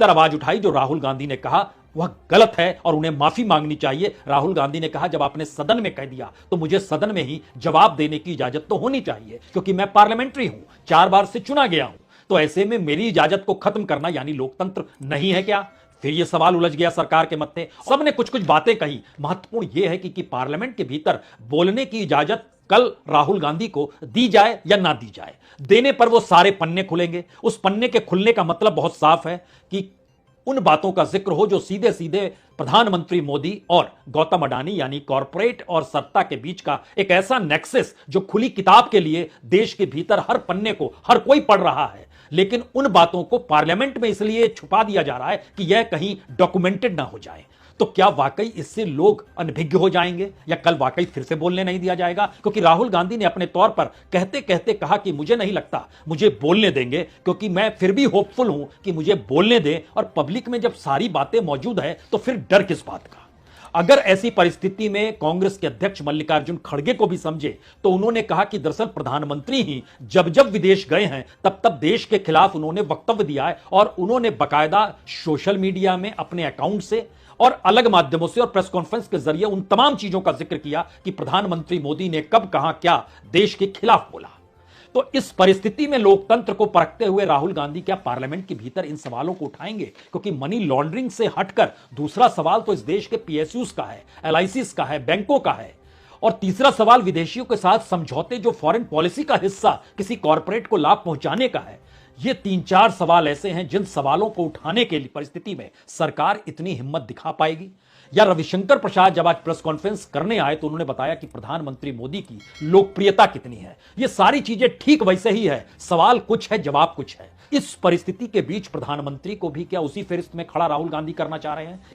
भीतर आवाज उठाई जो राहुल गांधी ने कहा वह गलत है और उन्हें माफी मांगनी चाहिए। राहुल गांधी ने कहा जब आपने सदन में कह दिया तो मुझे सदन में ही जवाब देने की इजाजत तो होनी चाहिए, क्योंकि मैं पार्लियामेंट्री हूं, 4 बार से चुना गया हूं। तो ऐसे में मेरी इजाजत को खत्म करना यानी लोकतंत्र नहीं है क्या? फिर यह सवाल उलझ गया सरकार के मत्थे। सबने कुछ कुछ बातें कही। महत्वपूर्ण यह है कि पार्लियामेंट के भीतर बोलने की इजाजत कल राहुल गांधी को दी जाए या ना दी जाए, देने पर वो सारे पन्ने खुलेंगे। उस पन्ने के खुलने का मतलब बहुत साफ है कि उन बातों का जिक्र हो जो सीधे सीधे प्रधानमंत्री मोदी और गौतम अडानी यानी कॉरपोरेट और सत्ता के बीच का एक ऐसा नेक्सस जो खुली किताब के लिए देश के भीतर हर पन्ने को हर कोई पढ़ रहा है, लेकिन उन बातों को पार्लियामेंट में इसलिए छुपा दिया जा रहा है कि यह कहीं डॉक्यूमेंटेड ना हो जाए। तो क्या वाकई इससे लोग अनभिज्ञ हो जाएंगे या कल वाकई फिर से बोलने नहीं दिया जाएगा? क्योंकि राहुल गांधी ने अपने तौर पर कहते कहते कहा कि मुझे नहीं लगता मुझे बोलने देंगे, क्योंकि मैं फिर भी होपफुल हूं कि मुझे बोलने दें। और पब्लिक में जब सारी बातें मौजूद है तो फिर डर किस बात का? अगर ऐसी परिस्थिति में कांग्रेस के अध्यक्ष मल्लिकार्जुन खड़गे को भी समझे तो उन्होंने कहा कि दरअसल प्रधानमंत्री ही जब जब विदेश गए हैं तब तब देश के खिलाफ उन्होंने वक्तव्य दिया है, और उन्होंने बकायदा सोशल मीडिया में अपने अकाउंट से और अलग माध्यमों से और प्रेस कॉन्फ्रेंस के जरिए उन तमाम चीजों का जिक्र किया कि प्रधानमंत्री मोदी ने कब कहां क्या देश के खिलाफ बोला। तो इस परिस्थिति में लोकतंत्र को परखते हुए राहुल गांधी क्या पार्लियामेंट के भीतर इन सवालों को उठाएंगे? क्योंकि मनी लॉन्ड्रिंग से हटकर दूसरा सवाल तो इस देश के पीएसयूज का है, एलआईसीज का है, बैंकों का है, और तीसरा सवाल विदेशियों के साथ समझौते जो फॉरेन पॉलिसी का हिस्सा किसी कॉर्पोरेट को लाभ पहुंचाने का है। ये 3-4 सवाल ऐसे हैं जिन सवालों को उठाने के लिए परिस्थिति में सरकार इतनी हिम्मत दिखा पाएगी? या रविशंकर प्रसाद जब आज प्रेस कॉन्फ्रेंस करने आए तो उन्होंने बताया कि प्रधानमंत्री मोदी की लोकप्रियता कितनी है। ये सारी चीजें ठीक वैसे ही है, सवाल कुछ है, जवाब कुछ है। इस परिस्थिति के बीच प्रधानमंत्री को भी क्या उसी फेरिस्त में खड़ा राहुल गांधी करना चाह रहे हैं?